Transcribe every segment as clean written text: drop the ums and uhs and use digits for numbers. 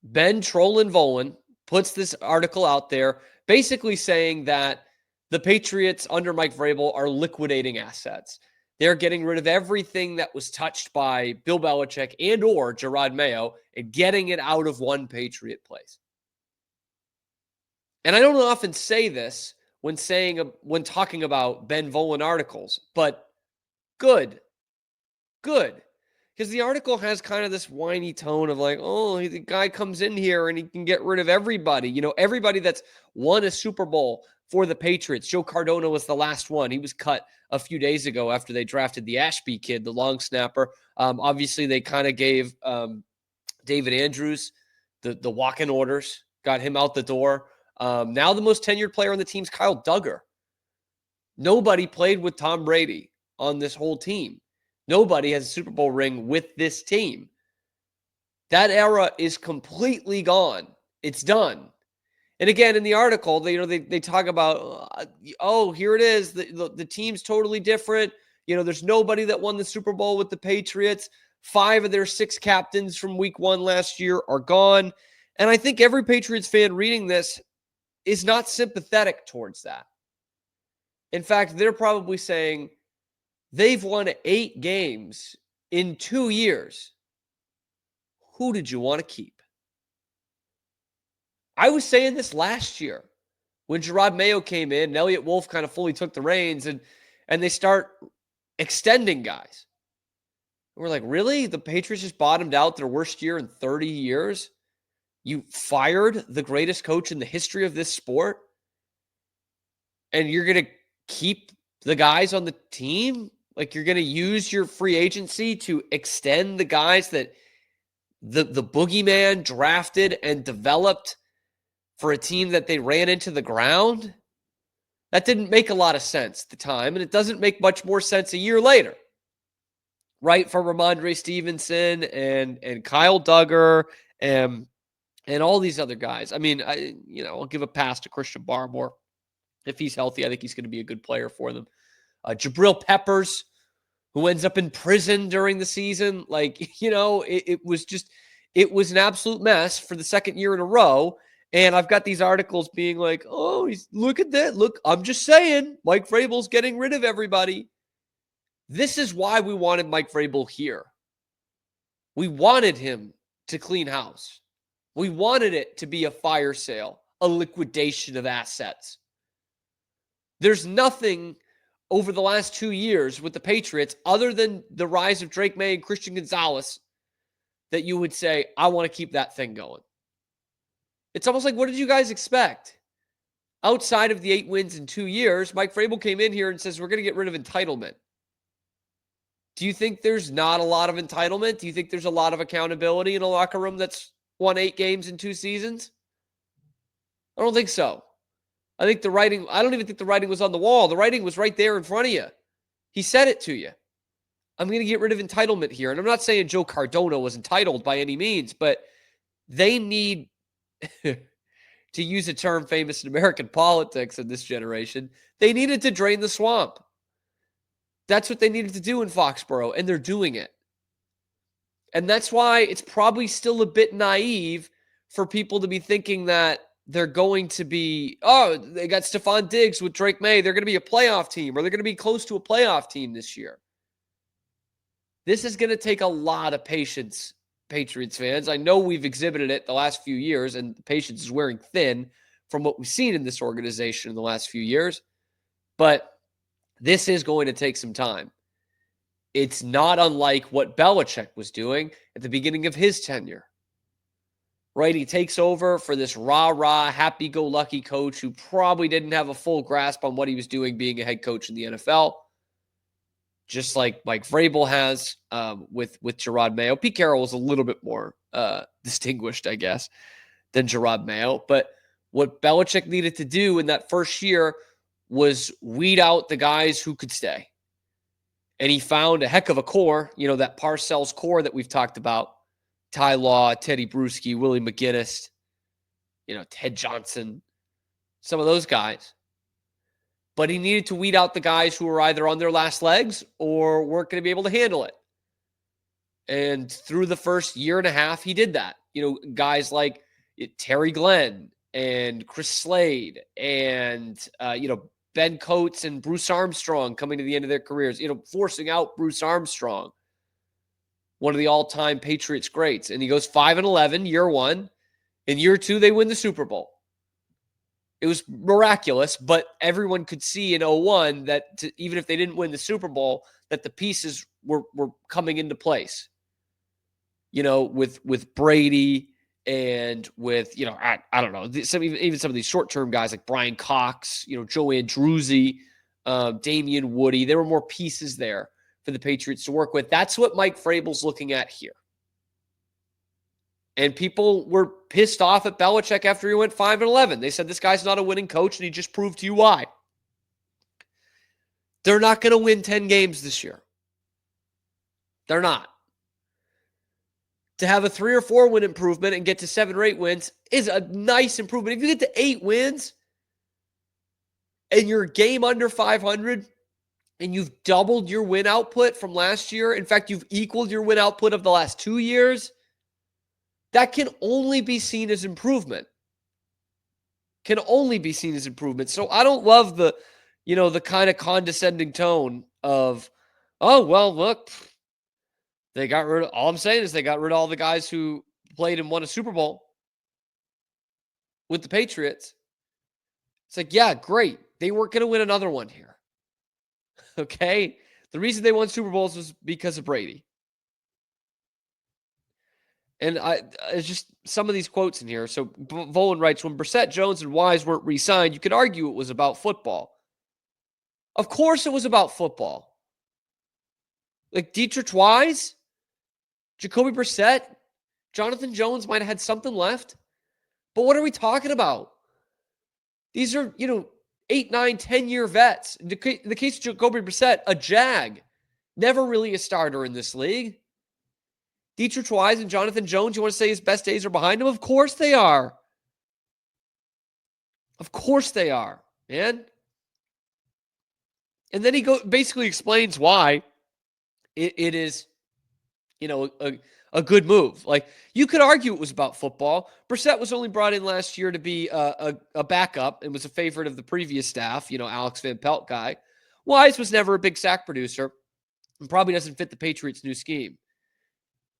Ben Volin puts this article out there basically saying that the Patriots under Mike Vrabel are liquidating assets. They're getting rid of everything that was touched by Bill Belichick and or Gerard Mayo and getting it out of one Patriot place. And I don't often say this when talking about Ben Volin articles, but good. Because the article has kind of this whiny tone of like, oh, the guy comes in here and he can get rid of everybody. You know, everybody that's won a Super Bowl for the Patriots. Joe Cardona was the last one. He was cut a few days ago after they drafted the Ashby kid, the long snapper. Obviously, they kind of gave David Andrews the walk-in orders, got him out the door. Now the most tenured player on the team is Kyle Duggar. Nobody played with Tom Brady on this whole team. Nobody has a Super Bowl ring with this team. That era is completely gone. It's done. And again, in the article, they talk about, oh, here it is. The team's totally different. You know, there's nobody that won the Super Bowl with the Patriots. 5 of their 6 captains from week 1 last year are gone. And I think every Patriots fan reading this is not sympathetic towards that. In fact, they're probably saying, they've won 8 games in 2 years. Who did you want to keep? I was saying this last year when Gerard Mayo came in and Elliott Wolf kind of fully took the reins and they start extending guys. And we're like, really? The Patriots just bottomed out their worst year in 30 years? You fired the greatest coach in the history of this sport? And you're going to keep the guys on the team? Like, you're going to use your free agency to extend the guys that the boogeyman drafted and developed for a team that they ran into the ground? That didn't make a lot of sense at the time, and it doesn't make much more sense a year later, right? For Ramondre Stevenson and Kyle Duggar and all these other guys. I mean, I'll give a pass to Christian Barmore. If he's healthy, I think he's going to be a good player for them. Jabril Peppers, who ends up in prison during the season. Like, it was an absolute mess for the second year in a row. And I've got these articles being like, oh, look at that. Look, I'm just saying, Mike Vrabel's getting rid of everybody. This is why we wanted Mike Vrabel here. We wanted him to clean house. We wanted it to be a fire sale, a liquidation of assets. There's nothing over the last 2 years with the Patriots, other than the rise of Drake May and Christian Gonzalez, that you would say, I want to keep that thing going. It's almost like, what did you guys expect? Outside of the 8 wins in 2 years, Mike Vrabel came in here and says, we're going to get rid of entitlement. Do you think there's not a lot of entitlement? Do you think there's a lot of accountability in a locker room that's won 8 games in 2 seasons? I don't think so. I don't even think the writing was on the wall. The writing was right there in front of you. He said it to you. I'm going to get rid of entitlement here. And I'm not saying Joe Cardona was entitled by any means, but they need, to use a term famous in American politics in this generation, they needed to drain the swamp. That's what they needed to do in Foxborough, and they're doing it. And that's why it's probably still a bit naive for people to be thinking that they're going to be, they got Stephon Diggs with Drake May. They're going to be a playoff team, or they're going to be close to a playoff team this year. This is going to take a lot of patience, Patriots fans. I know we've exhibited it the last few years, and the patience is wearing thin from what we've seen in this organization in the last few years. But this is going to take some time. It's not unlike what Belichick was doing at the beginning of his tenure. Right? He takes over for this rah-rah, happy-go-lucky coach who probably didn't have a full grasp on what he was doing being a head coach in the NFL. Just like Mike Vrabel has with Gerard Mayo. Pete Carroll was a little bit more distinguished, I guess, than Gerard Mayo. But what Belichick needed to do in that first year was weed out the guys who could stay. And he found a heck of a core, that Parcells core that we've talked about. Ty Law, Teddy Bruschi, Willie McGinnis, Ted Johnson, some of those guys. But he needed to weed out the guys who were either on their last legs or weren't going to be able to handle it. And through the first year and a half, he did that. guys like Terry Glenn and Chris Slade and, Ben Coates and Bruce Armstrong coming to the end of their careers, forcing out Bruce Armstrong, one of the all-time Patriots greats. And he goes 5-11 year one. In year two, they win the Super Bowl. It was miraculous, but everyone could see in 01 that even if they didn't win the Super Bowl, that the pieces were coming into place. With Brady and with, I don't know, even some of these short-term guys like Brian Cox, Joe Andruzzi, Damian Woody. There were more pieces there for the Patriots to work with. That's what Mike Vrabel's looking at here. And people were pissed off at Belichick after he went 5-11. They said this guy's not a winning coach, and he just proved to you why. They're not going to win 10 games this year. They're not. To have a 3 or 4 win improvement and get to 7 or 8 wins is a nice improvement. If you get to 8 wins and you're a game under 500 and you've doubled your win output from last year, in fact, you've equaled your win output of the last 2 years, that can only be seen as improvement. Can only be seen as improvement. So I don't love the kind of condescending tone of, oh, well, look, they got rid of, all I'm saying is they got rid of all the guys who played and won a Super Bowl with the Patriots. It's like, yeah, great. They weren't going to win another one here. Okay? The reason they won Super Bowls was because of Brady. And it's just some of these quotes in here. So Volin writes, when Brissett, Jones, and Wise weren't re-signed, you could argue it was about football. Of course it was about football. Like Dietrich Wise, Jacoby Brissett, Jonathan Jones might have had something left. But what are we talking about? These are, 8, 9, 10-year vets. In the case of Jacoby Brissett, a Jag. Never really a starter in this league. Dietrich Wise and Jonathan Jones, you want to say his best days are behind him? Of course they are. Of course they are, man. And then he basically explains why it is, a good move. Like, you could argue it was about football. Brissett was only brought in last year to be a backup and was a favorite of the previous staff, Alex Van Pelt guy. Wise was never a big sack producer and probably doesn't fit the Patriots' new scheme.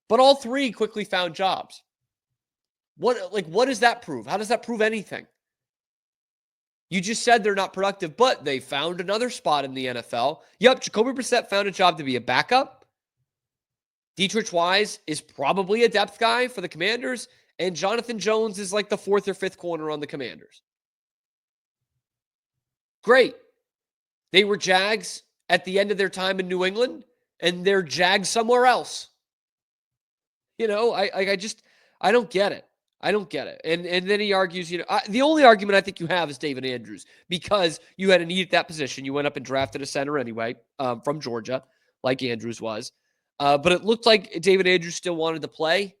But all three quickly found jobs. What does that prove? How does that prove anything? You just said they're not productive, but they found another spot in the NFL. Yep, Jacoby Brissett found a job to be a backup. Dietrich Wise is probably a depth guy for the Commanders, and Jonathan Jones is like the 4th or 5th corner on the Commanders. Great. They were Jags at the end of their time in New England, and they're Jags somewhere else. I don't get it. I don't get it. And then he argues, the only argument I think you have is David Andrews, because you had a need at that position. You went up and drafted a center anyway from Georgia, like Andrews was. But it looked like David Andrews still wanted to play.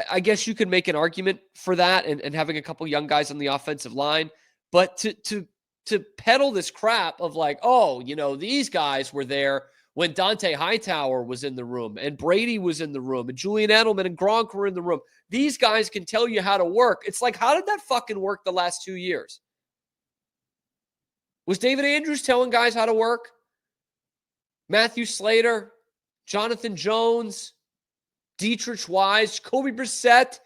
I guess you could make an argument for that and having a couple young guys on the offensive line. But to peddle this crap of like, oh, these guys were there when Dante Hightower was in the room and Brady was in the room and Julian Edelman and Gronk were in the room. These guys can tell you how to work. It's like, how did that fucking work the last 2 years? Was David Andrews telling guys how to work? Matthew Slater, Jonathan Jones, Dietrich Wise, Jacoby Brissett.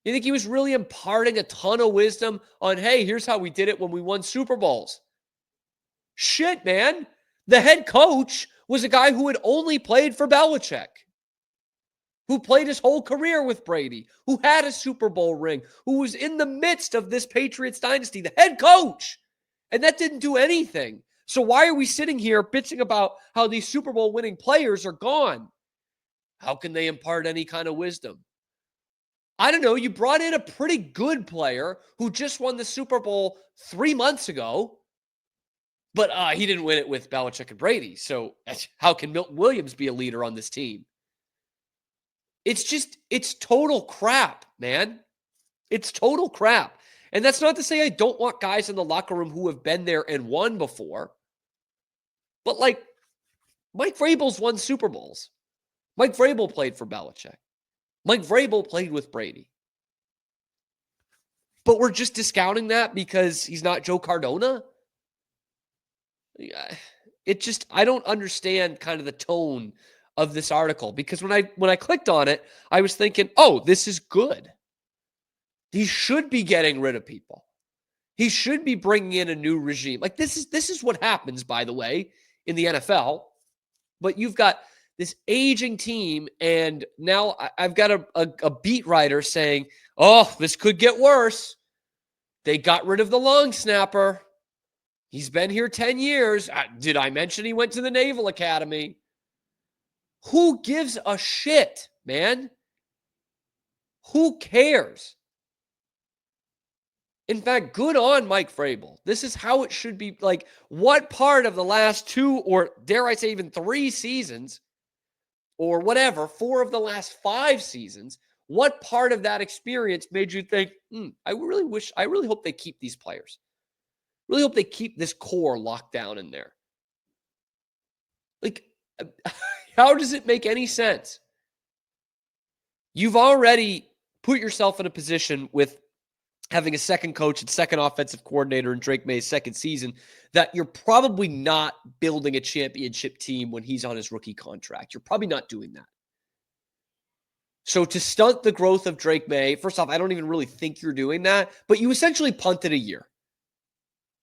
You think he was really imparting a ton of wisdom on, hey, here's how we did it when we won Super Bowls? Shit, man. The head coach was a guy who had only played for Belichick, who played his whole career with Brady, who had a Super Bowl ring, who was in the midst of this Patriots dynasty, the head coach. And that didn't do anything. So why are we sitting here bitching about how these Super Bowl winning players are gone? How can they impart any kind of wisdom? I don't know. You brought in a pretty good player who just won the Super Bowl 3 months ago. But he didn't win it with Belichick and Brady. So how can Milton Williams be a leader on this team? It's total crap, man. It's total crap. And that's not to say I don't want guys in the locker room who have been there and won before. But like, Mike Vrabel's won Super Bowls. Mike Vrabel played for Belichick. Mike Vrabel played with Brady. But we're just discounting that because he's not Joe Cardona? I don't understand kind of the tone of this article, because when I clicked on it, I was thinking, oh, this is good. He should be getting rid of people. He should be bringing in a new regime. Like this is what happens, by the way, in the NFL. But you've got this aging team, and now I've got a beat writer saying, oh, this could get worse. They got rid of the long snapper. He's been here 10 years. Did I mention he went to the Naval Academy? Who gives a shit, man? Who cares? In fact, good on Mike Vrabel. This is how it should be. Like, what part of the last 2, or dare I say even 3 seasons, or whatever, 4 of the last 5 seasons, what part of that experience made you think, I really hope they keep these players. Really hope they keep this core locked down in there. Like, how does it make any sense? You've already put yourself in a position with having a second coach and second offensive coordinator in Drake May's second season that you're probably not building a championship team when he's on his rookie contract. You're probably not doing that. So to stunt the growth of Drake May, first off, I don't even really think you're doing that, but you essentially punted a year.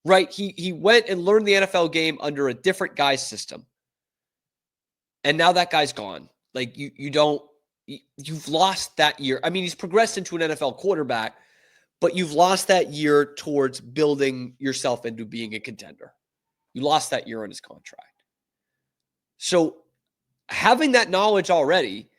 Right? He went and learned the NFL game under a different guy's system. And now that guy's gone. Like you've lost that year. I mean, he's progressed into an NFL quarterback, but you've lost that year towards building yourself into being a contender. You lost that year on his contract. So having that knowledge already,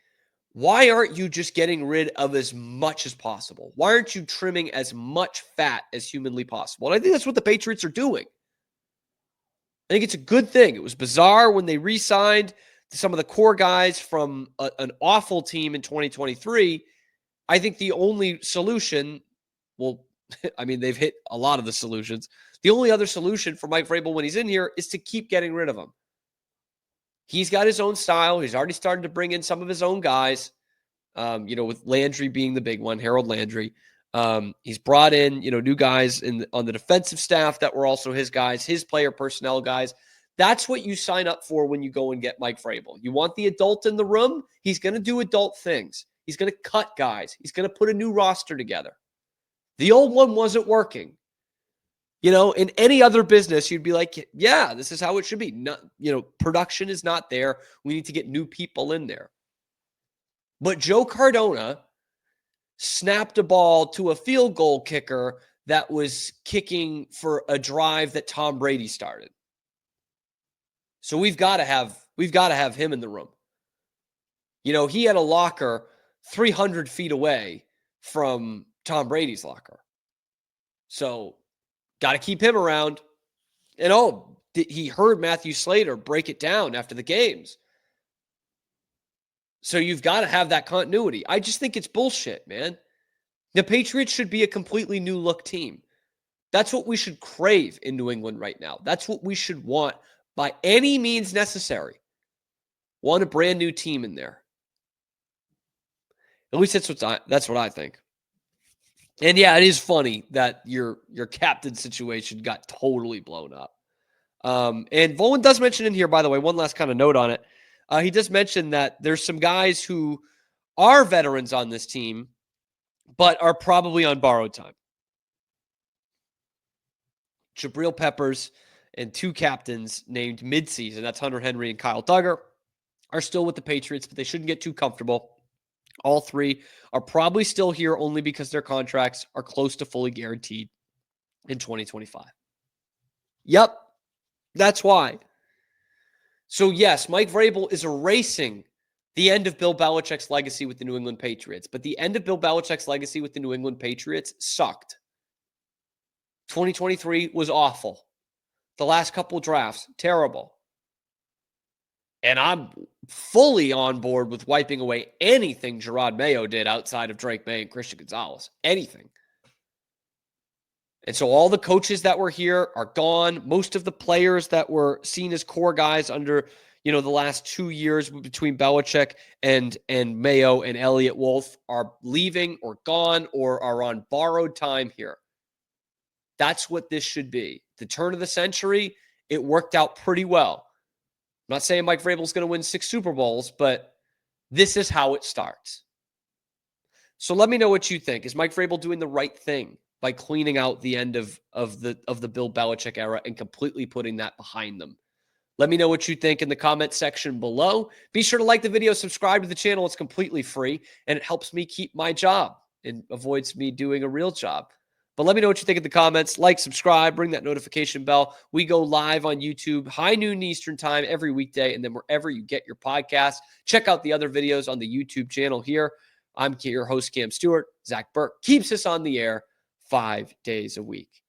why aren't you just getting rid of as much as possible? Why aren't you trimming as much fat as humanly possible? And I think that's what the Patriots are doing. I think it's a good thing. It was bizarre when they re-signed some of the core guys from an awful team in 2023. I think the only solution, well, I mean, they've hit a lot of the solutions. The only other solution for Mike Vrabel when he's in here is to keep getting rid of them. He's got his own style. He's already started to bring in some of his own guys, with Landry being the big one, Harold Landry. He's brought in, new guys on the defensive staff that were also his guys, his player personnel guys. That's what you sign up for when you go and get Mike Vrabel. You want the adult in the room? He's going to do adult things. He's going to cut guys. He's going to put a new roster together. The old one wasn't working. In any other business, you'd be like, yeah, this is how it should be. Not, production is not there. We need to get new people in there. But Joe Cardona snapped a ball to a field goal kicker that was kicking for a drive that Tom Brady started. So we've got to have him in the room. He had a locker 300 feet away from Tom Brady's locker. So got to keep him around. And he heard Matthew Slater break it down after the games. So you've got to have that continuity. I just think it's bullshit, man. The Patriots should be a completely new look team. That's what we should crave in New England right now. That's what we should want by any means necessary. Want a brand new team in there. At least that's what I think. And yeah, it is funny that your captain situation got totally blown up. And Volin does mention in here, by the way, one last kind of note on it. He does mention that there's some guys who are veterans on this team, but are probably on borrowed time. Jabril Peppers and 2 captains named midseason, that's Hunter Henry and Kyle Duggar, are still with the Patriots, but they shouldn't get too comfortable. All 3 are probably still here only because their contracts are close to fully guaranteed in 2025. Yep, that's why. So yes, Mike Vrabel is erasing the end of Bill Belichick's legacy with the New England Patriots, but the end of Bill Belichick's legacy with the New England Patriots sucked. 2023 was awful. The last couple drafts, terrible. And I'm fully on board with wiping away anything Gerard Mayo did outside of Drake May and Christian Gonzalez. Anything. And so all the coaches that were here are gone. Most of the players that were seen as core guys under, the last 2 years between Belichick and Mayo and Elliott Wolf are leaving or gone or are on borrowed time here. That's what this should be. The turn of the century, it worked out pretty well. I'm not saying Mike Vrabel is going to win 6 Super Bowls, but this is how it starts. So let me know what you think. Is Mike Vrabel doing the right thing by cleaning out the end of the Bill Belichick era and completely putting that behind them? Let me know what you think in the comment section below. Be sure to like the video, subscribe to the channel. It's completely free, and it helps me keep my job and avoids me doing a real job. But let me know what you think in the comments. Like, subscribe, ring that notification bell. We go live on YouTube, high noon Eastern time every weekday, and then wherever you get your podcasts. Check out the other videos on the YouTube channel here. I'm your host, Cam Stuart. Zach Burke keeps us on the air 5 days a week.